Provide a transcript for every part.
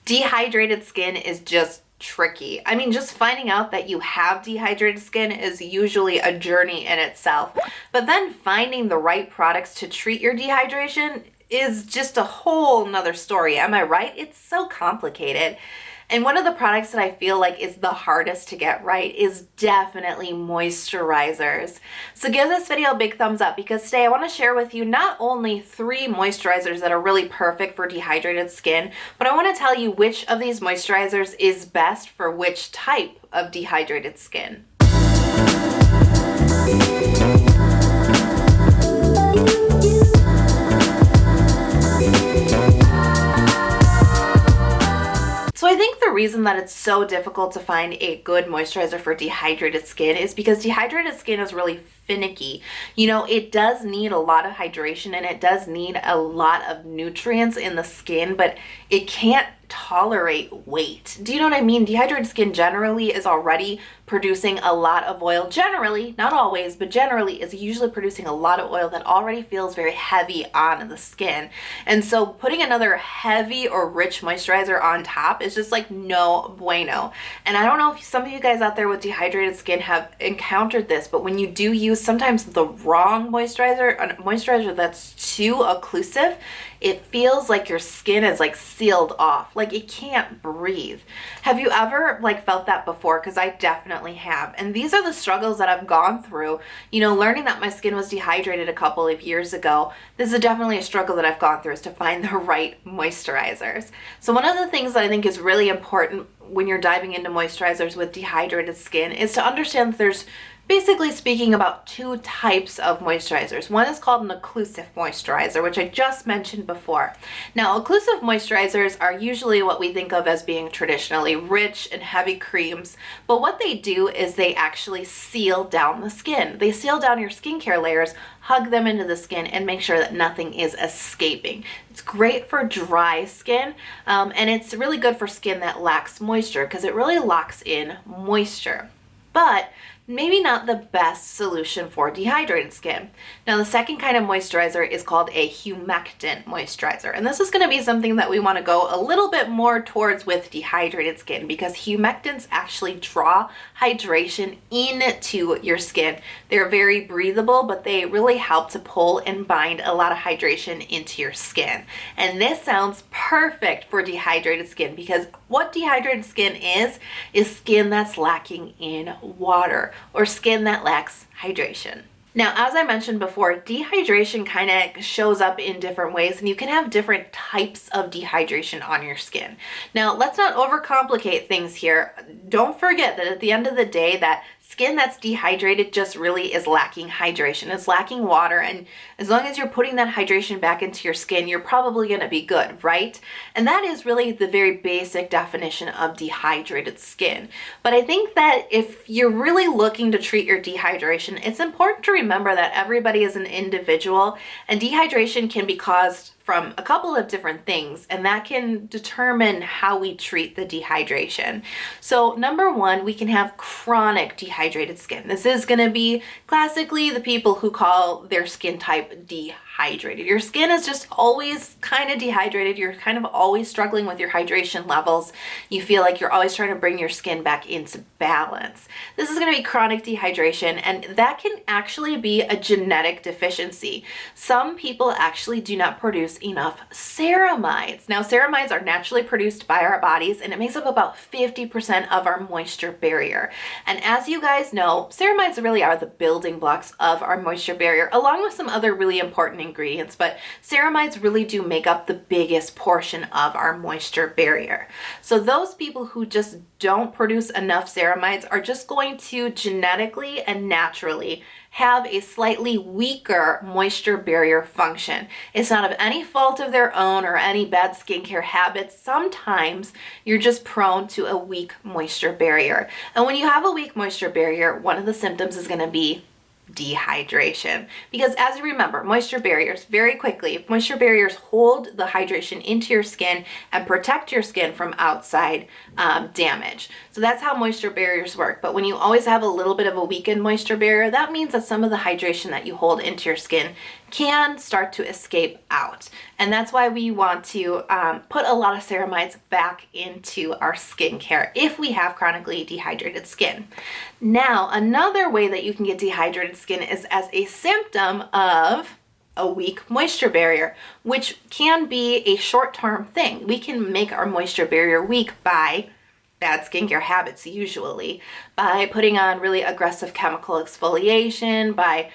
Dehydrated skin is just tricky. I mean, just finding out that you have dehydrated skin is usually a journey in itself. But then finding the right products to treat your dehydration is just a whole nother story. Am I right? It's so complicated. And one of the products that I feel like is the hardest to get right is definitely moisturizers. So give this video a big thumbs up because today I want to share with you not only 3 moisturizers that are really perfect for dehydrated skin, but I want to tell you which of these moisturizers is best for which type of dehydrated skin. So I think the reason that it's so difficult to find a good moisturizer for dehydrated skin is because dehydrated skin is really finicky. You know, it does need a lot of hydration and it does need a lot of nutrients in the skin, but it can't tolerate weight. Do you know what I mean? Dehydrated skin generally is already producing a lot of oil. Generally, not always, but generally is usually producing a lot of oil that already feels very heavy on the skin. And so putting another heavy or rich moisturizer on top is just like no bueno. And I don't know if some of you guys out there with dehydrated skin have encountered this, but when you do use sometimes the wrong moisturizer, a moisturizer that's too occlusive, it feels like your skin is like sealed off, like it can't breathe. Have you ever like felt that before? Because I definitely have. And these are the struggles that I've gone through, you know, learning that my skin was dehydrated a couple of years ago. This is definitely a struggle that I've gone through, is to find the right moisturizers. So one of the things that I think is really important when you're diving into moisturizers with dehydrated skin is to understand that there's basically speaking about 2 types of moisturizers. One is called an occlusive moisturizer, which I just mentioned before. Now, occlusive moisturizers are usually what we think of as being traditionally rich and heavy creams, but what they do is they actually seal down the skin. They seal down your skincare layers, hug them into the skin, and make sure that nothing is escaping. It's great for dry skin, and it's really good for skin that lacks moisture because it really locks in moisture. But maybe not the best solution for dehydrated skin. Now, the second kind of moisturizer is called a humectant moisturizer. And this is going to be something that we want to go a little bit more towards with dehydrated skin because humectants actually draw hydration into your skin. They're very breathable, but they really help to pull and bind a lot of hydration into your skin. And this sounds perfect for dehydrated skin because what dehydrated skin is skin that's lacking in water, or skin that lacks hydration. Now, as I mentioned before, dehydration kind of shows up in different ways, and you can have different types of dehydration on your skin. Now, let's not overcomplicate things here. Don't forget that at the end of the day, that skin that's dehydrated just really is lacking hydration. It's lacking water, and as long as you're putting that hydration back into your skin, you're probably going to be good, right? And that is really the very basic definition of dehydrated skin. But I think that if you're really looking to treat your dehydration, it's important to remember that everybody is an individual, and dehydration can be caused from a couple of different things, and that can determine how we treat the dehydration. So number 1, we can have chronic dehydrated skin. This is going to be classically the people who call their skin type dehydrated. Your skin is just always kind of dehydrated. You're kind of always struggling with your hydration levels. You feel like you're always trying to bring your skin back into balance. This is going to be chronic dehydration, and that can actually be a genetic deficiency. Some people actually do not produce enough ceramides. Now, ceramides are naturally produced by our bodies, and it makes up about 50% of our moisture barrier. And as you guys know, ceramides really are the building blocks of our moisture barrier, along with some other really important ingredients, but ceramides really do make up the biggest portion of our moisture barrier. So those people who just don't produce enough ceramides are just going to genetically and naturally have a slightly weaker moisture barrier function. It's not of any fault of their own or any bad skincare habits. Sometimes you're just prone to a weak moisture barrier. And when you have a weak moisture barrier, one of the symptoms is going to be dehydration. Because as you remember, moisture barriers, very quickly, moisture barriers hold the hydration into your skin and protect your skin from outside damage. So that's how moisture barriers work. But when you always have a little bit of a weakened moisture barrier, that means that some of the hydration that you hold into your skin can start to escape out. And that's why we want to put a lot of ceramides back into our skincare if we have chronically dehydrated skin. Now, another way that you can get dehydrated skin is as a symptom of a weak moisture barrier, which can be a short-term thing. We can make our moisture barrier weak by bad skincare habits, usually by putting on really aggressive chemical exfoliation, by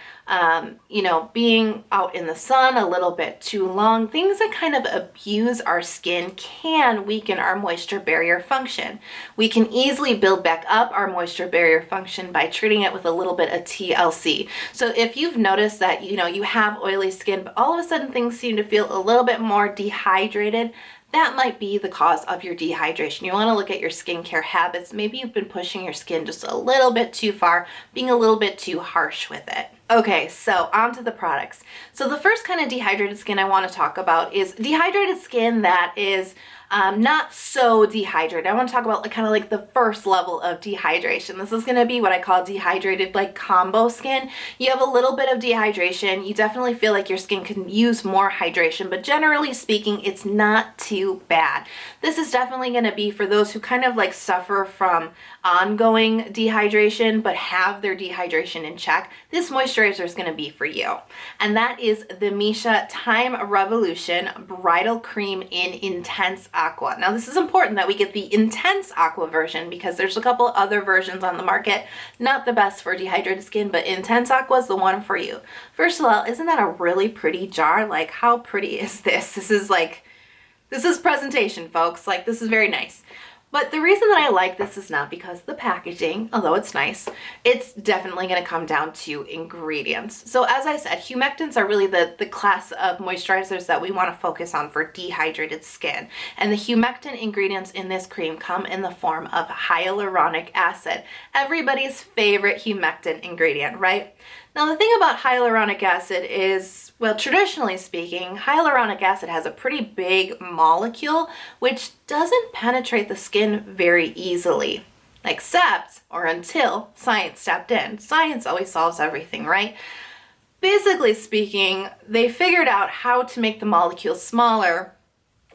being out in the sun a little bit too long. Things that kind of abuse our skin can weaken our moisture barrier function. We can easily build back up our moisture barrier function by treating it with a little bit of TLC. So if you've noticed that you have oily skin, but all of a sudden things seem to feel a little bit more dehydrated, that might be the cause of your dehydration. You want to look at your skincare habits. Maybe you've been pushing your skin just a little bit too far, being a little bit too harsh with it. Okay, so on to the products. So the first kind of dehydrated skin I want to talk about is dehydrated skin that is not so dehydrated. I want to talk about kind of like the first level of dehydration. This is going to be what I call dehydrated like combo skin. You have a little bit of dehydration. You definitely feel like your skin can use more hydration, but generally speaking, it's not too bad. This is definitely going to be for those who kind of like suffer from ongoing dehydration but have their dehydration in check. This moisturizer is going to be for you. And that is the Missha Time Revolution Bridal Cream in Intense Aqua. Now this is important that we get the Intense Aqua version because there's a couple other versions on the market. Not the best for dehydrated skin, but Intense Aqua is the one for you. First of all, isn't that a really pretty jar? Like, how pretty is this? This is presentation, folks. Like, this is very nice. But the reason that I like this is not because of the packaging, although it's nice. It's definitely going to come down to ingredients. So as I said, humectants are really the class of moisturizers that we want to focus on for dehydrated skin. And the humectant ingredients in this cream come in the form of hyaluronic acid, everybody's favorite humectant ingredient, right? Now the thing about hyaluronic acid is, well, traditionally speaking, hyaluronic acid has a pretty big molecule which doesn't penetrate the skin very easily, except or until science stepped in. Science always solves everything, right? Basically speaking, they figured out how to make the molecules smaller.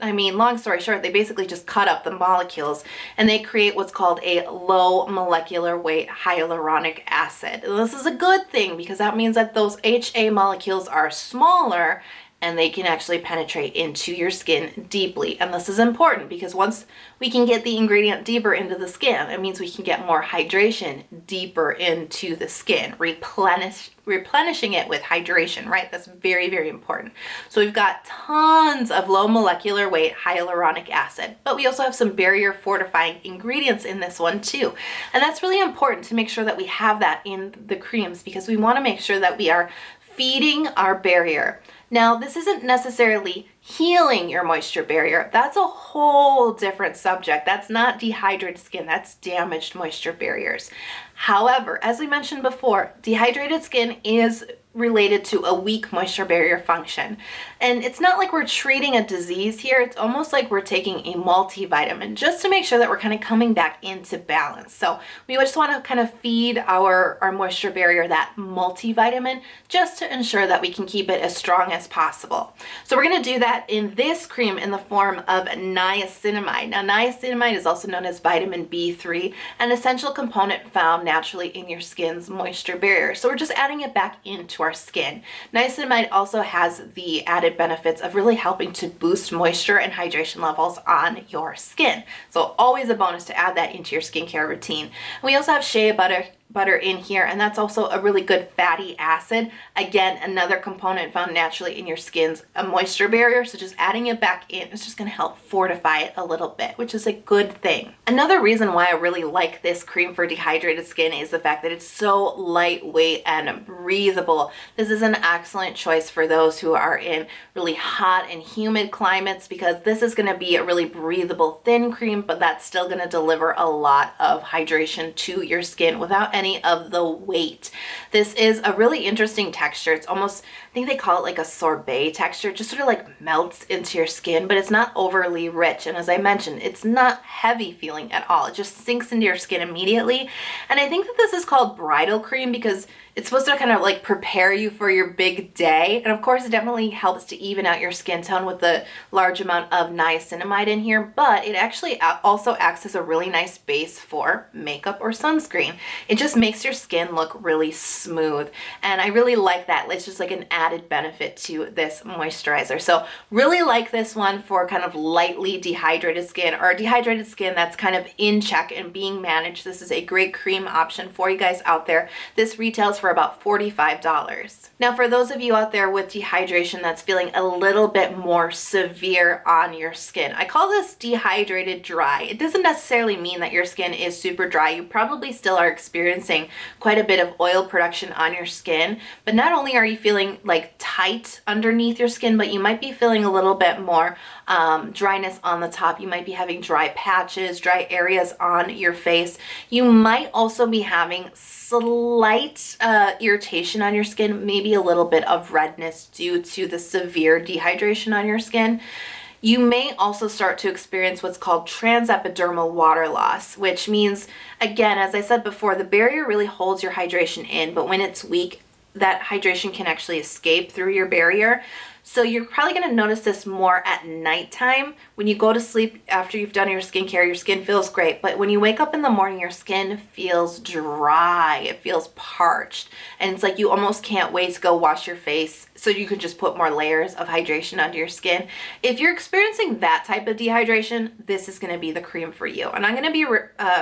I mean, long story short, they basically just cut up the molecules and they create what's called a low molecular weight hyaluronic acid. And this is a good thing because that means that those HA molecules are smaller and they can actually penetrate into your skin deeply. And this is important because once we can get the ingredient deeper into the skin, it means we can get more hydration deeper into the skin, replenishing it with hydration, right? That's very, very important. So we've got tons of low molecular weight hyaluronic acid, but we also have some barrier fortifying ingredients in this one too. And that's really important to make sure that we have that in the creams because we want to make sure that we are feeding our barrier. Now, this isn't necessarily healing your moisture barrier. That's a whole different subject. That's not dehydrated skin. That's damaged moisture barriers. However, as we mentioned before, dehydrated skin is related to a weak moisture barrier function. And it's not like we're treating a disease here. It's almost like we're taking a multivitamin just to make sure that we're kind of coming back into balance. So we just want to kind of feed our moisture barrier that multivitamin just to ensure that we can keep it as strong as possible. So we're going to do that in this cream in the form of niacinamide. Now, niacinamide is also known as vitamin B3, an essential component found naturally in your skin's moisture barrier. So we're just adding it back into our skin. Niacinamide also has the added benefits of really helping to boost moisture and hydration levels on your skin. So always a bonus to add that into your skincare routine. We also have shea butter in here, and that's also a really good fatty acid. Again, another component found naturally in your skin's moisture barrier, so just adding it back in is just going to help fortify it a little bit, which is a good thing. Another reason why I really like this cream for dehydrated skin is the fact that it's so lightweight and breathable. This is an excellent choice for those who are in really hot and humid climates because this is going to be a really breathable thin cream, but that's still going to deliver a lot of hydration to your skin without any of the weight. This is a really interesting texture. It's almost think they call it like a sorbet texture, just sort of like melts into your skin, but it's not overly rich. And as I mentioned, it's not heavy feeling at all. It just sinks into your skin immediately. And I think that this is called bridal cream because it's supposed to kind of like prepare you for your big day. And of course, it definitely helps to even out your skin tone with the large amount of niacinamide in here, but it actually also acts as a really nice base for makeup or sunscreen. It just makes your skin look really smooth. And I really like that. It's just like an added benefit to this moisturizer. So really like this one for kind of lightly dehydrated skin or dehydrated skin that's kind of in check and being managed. This is a great cream option for you guys out there. This retails for about $45. Now, for those of you out there with dehydration that's feeling a little bit more severe on your skin, I call this dehydrated dry. It doesn't necessarily mean that your skin is super dry. You probably still are experiencing quite a bit of oil production on your skin, but not only are you feeling like tight underneath your skin, but you might be feeling a little bit more dryness on the top. You might be having dry patches, dry areas on your face. You might also be having slight irritation on your skin, maybe a little bit of redness due to the severe dehydration on your skin. You may also start to experience what's called transepidermal water loss, which means, again, as I said before, the barrier really holds your hydration in, but when it's weak, that hydration can actually escape through your barrier. So you're probably going to notice this more at nighttime. When you go to sleep after you've done your skincare, your skin feels great. But when you wake up in the morning, your skin feels dry. It feels parched. And it's like you almost can't wait to go wash your face so you can just put more layers of hydration under your skin. If you're experiencing that type of dehydration, this is going to be the cream for you. And I'm going to be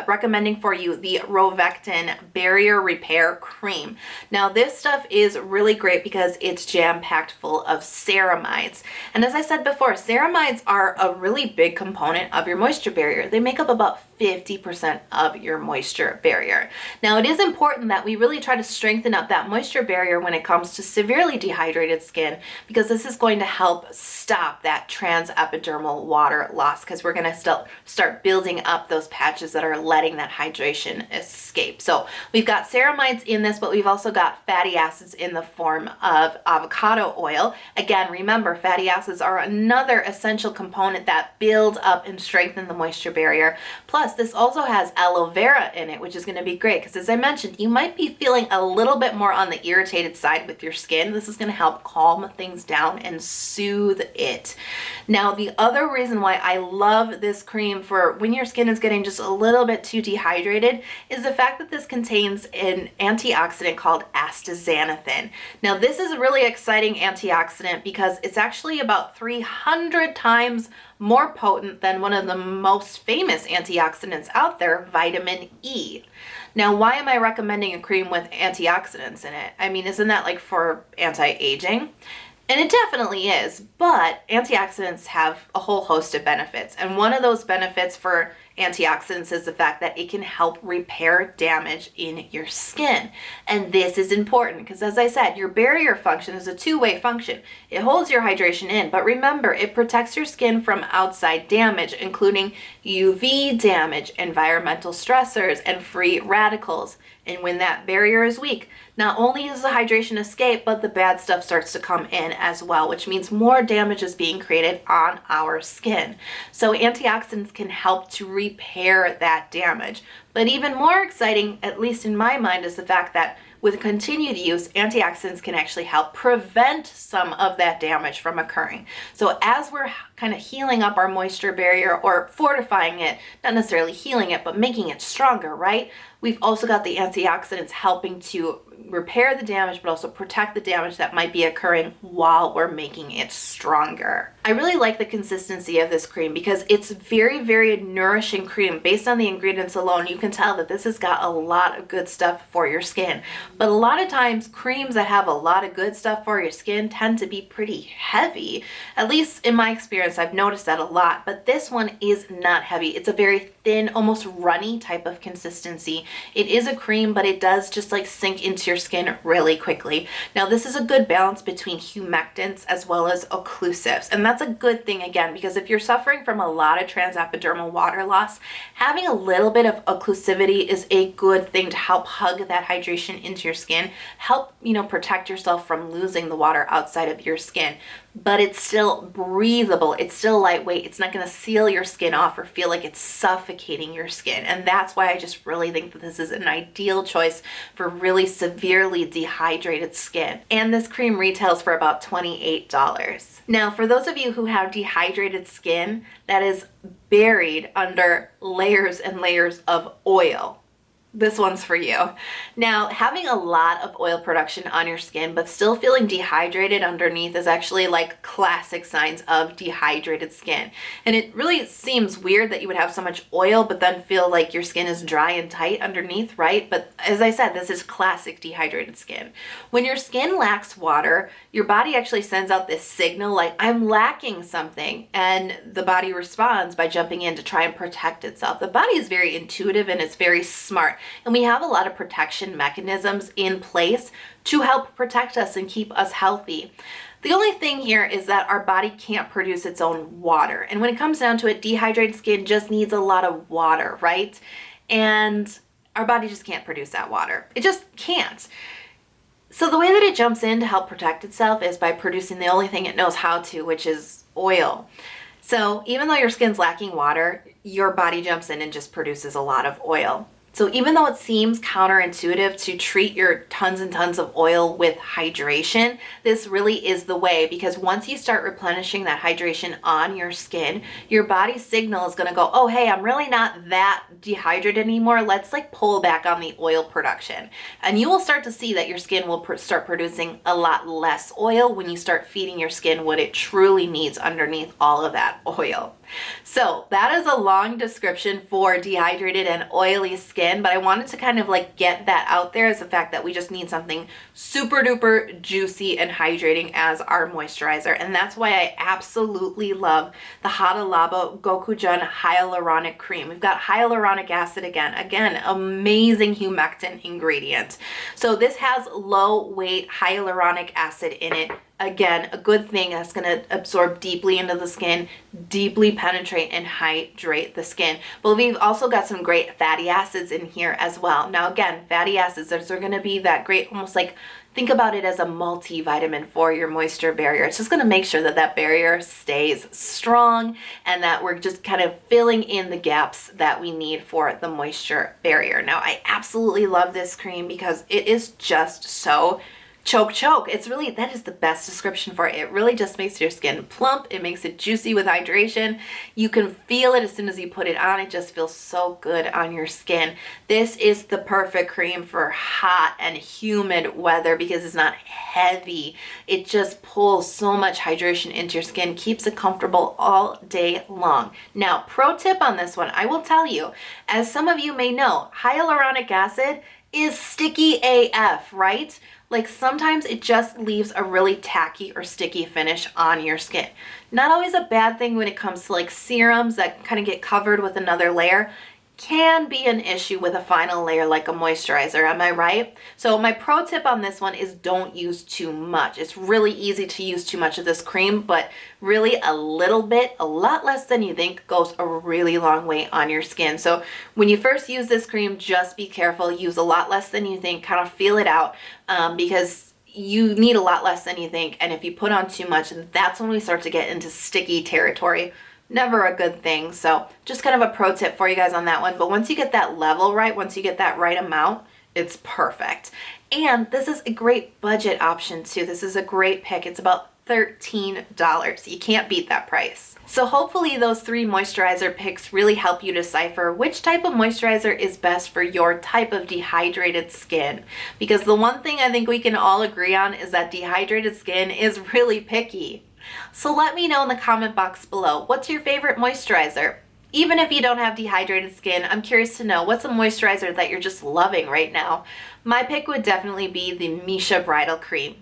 recommending for you the Rovectin Barrier Repair Cream. Now, this stuff is really great because it's jam-packed full of ceramides. And as I said before, ceramides are a really big component of your moisture barrier. They make up about 50% of your moisture barrier. Now, it is important that we really try to strengthen up that moisture barrier when it comes to severely dehydrated skin, because this is going to help stop that transepidermal water loss, because we're going to start building up those patches that are letting that hydration escape. So we've got ceramides in this, but we've also got fatty acids in the form of avocado oil. Again, remember, fatty acids are another essential component that build up and strengthen the moisture barrier. Plus, this also has aloe vera in it, which is going to be great because, as I mentioned, you might be feeling a little bit more on the irritated side with your skin. This is going to help calm things down and soothe it. Now, the other reason why I love this cream for when your skin is getting just a little bit too dehydrated is the fact that this contains an antioxidant called astaxanthin. Now, this is a really exciting antioxidant because it's actually about 300 times more potent than one of the most famous antioxidants out there, vitamin E. Now, why am I recommending a cream with antioxidants in it? I mean, isn't that like for anti-aging? And it definitely is, but antioxidants have a whole host of benefits. And one of those benefits for antioxidants is the fact that it can help repair damage in your skin. And this is important because, as I said, your barrier function is a two-way function. It holds your hydration in, but remember, it protects your skin from outside damage, including UV damage, environmental stressors, and free radicals. And when that barrier is weak, not only does the hydration escape, but the bad stuff starts to come in as well, which means more damage is being created on our skin. So antioxidants can help to repair that damage. But even more exciting, at least in my mind, is the fact that with continued use, antioxidants can actually help prevent some of that damage from occurring. So as we're kind of healing up our moisture barrier or fortifying it, not necessarily healing it, but making it stronger, right? We've also got the antioxidants helping to repair the damage, but also protect the damage that might be occurring while we're making it stronger. I really like the consistency of this cream because it's very, very nourishing cream. Based on the ingredients alone, you can tell that this has got a lot of good stuff for your skin. But a lot of times, creams that have a lot of good stuff for your skin tend to be pretty heavy. At least in my experience, I've noticed that a lot. But this one is not heavy. It's a very thin, almost runny type of consistency. It is a cream, but it does just like sink into your skin really quickly. Now, this is a good balance between humectants as well as occlusives. And that's a good thing, again, because if you're suffering from a lot of transepidermal water loss, having a little bit of occlusivity is a good thing to help hug that hydration into into your skin, help, protect yourself from losing the water outside of your skin. But it's still breathable, it's still lightweight, it's not going to seal your skin off or feel like it's suffocating your skin. And that's why I just really think that this is an ideal choice for really severely dehydrated skin. And this cream retails for about $28. Now, for those of you who have dehydrated skin that is buried under layers and layers of oil, this one's for you. Now, having a lot of oil production on your skin but still feeling dehydrated underneath is actually like classic signs of dehydrated skin. And it really seems weird that you would have so much oil but then feel like your skin is dry and tight underneath, right? But as I said, this is classic dehydrated skin. When your skin lacks water, your body actually sends out this signal like, I'm lacking something, and the body responds by jumping in to try and protect itself. The body is very intuitive and it's very smart. And we have a lot of protection mechanisms in place to help protect us and keep us healthy. The only thing here is that our body can't produce its own water. And when it comes down to it, dehydrated skin just needs a lot of water, right? And our body just can't produce that water. It just can't. So the way that it jumps in to help protect itself is by producing the only thing it knows how to, which is oil. So even though your skin's lacking water, your body jumps in and just produces a lot of oil. So even though it seems counterintuitive to treat your tons and tons of oil with hydration, this really is the way, because once you start replenishing that hydration on your skin, your body's signal is going to go, oh, hey, I'm really not that dehydrated anymore. Let's like pull back on the oil production. And you will start to see that your skin will start producing a lot less oil when you start feeding your skin what it truly needs underneath all of that oil. So that is a long description for dehydrated and oily skin, but I wanted to kind of like get that out there as the fact that we just need something super duper juicy and hydrating as our moisturizer. And that's why I absolutely love the Hada Labo Gokujyun Hyaluronic Cream. We've got hyaluronic acid again, amazing humectant ingredient. So this has low weight hyaluronic acid in it. Again, a good thing that's going to absorb deeply into the skin, deeply penetrate and hydrate the skin. But we've also got some great fatty acids in here as well. Now again, fatty acids, those are going to be that great, almost like, think about it as a multivitamin for your moisture barrier. It's just going to make sure that that barrier stays strong and that we're just kind of filling in the gaps that we need for the moisture barrier. Now, I absolutely love this cream because it is just so choke. It's really, that is the best description for it. It really just makes your skin plump. It makes it juicy with hydration. You can feel it as soon as you put it on. It just feels so good on your skin. This is the perfect cream for hot and humid weather because it's not heavy. It just pulls so much hydration into your skin, keeps it comfortable all day long. Now, pro tip on this one, I will tell you, as some of you may know, hyaluronic acid is sticky AF, right? Like sometimes it just leaves a really tacky or sticky finish on your skin. Not always a bad thing when it comes to like serums that kind of get covered with another layer. Can be an issue with a final layer like a moisturizer, am I right? So my pro tip on this one is don't use too much. It's really easy to use too much of this cream, but really a little bit, a lot less than you think, goes a really long way on your skin. So when you first use this cream, just be careful. Use a lot less than you think, kind of feel it out because you need a lot less than you think. And if you put on too much, that's when we start to get into sticky territory. Never a good thing. So just kind of a pro tip for you guys on that one. But once you get that level right, once you get that right amount, it's perfect. And this is a great budget option too. This is a great pick. It's about $13. You can't beat that price. So hopefully those 3 moisturizer picks really help you decipher which type of moisturizer is best for your type of dehydrated skin. Because the one thing I think we can all agree on is that dehydrated skin is really picky. So let me know in the comment box below, what's your favorite moisturizer? Even if you don't have dehydrated skin, I'm curious to know what's a moisturizer that you're just loving right now. My pick would definitely be the Missha Bridal Cream.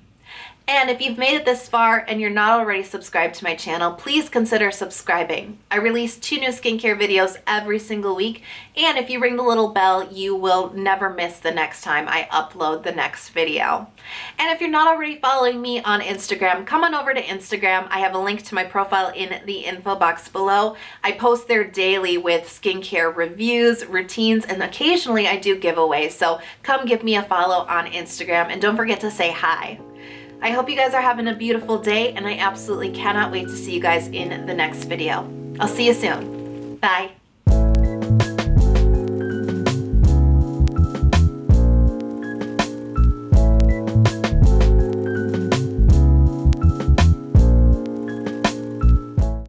And if you've made it this far and you're not already subscribed to my channel, please consider subscribing. I release 2 new skincare videos every single week, and if you ring the little bell, you will never miss the next time I upload the next video. And if you're not already following me on Instagram, come on over to Instagram. I have a link to my profile in the info box below. I post there daily with skincare reviews, routines, and occasionally I do giveaways. So come give me a follow on Instagram, and don't forget to say hi. I hope you guys are having a beautiful day, and I absolutely cannot wait to see you guys in the next video. I'll see you soon. Bye.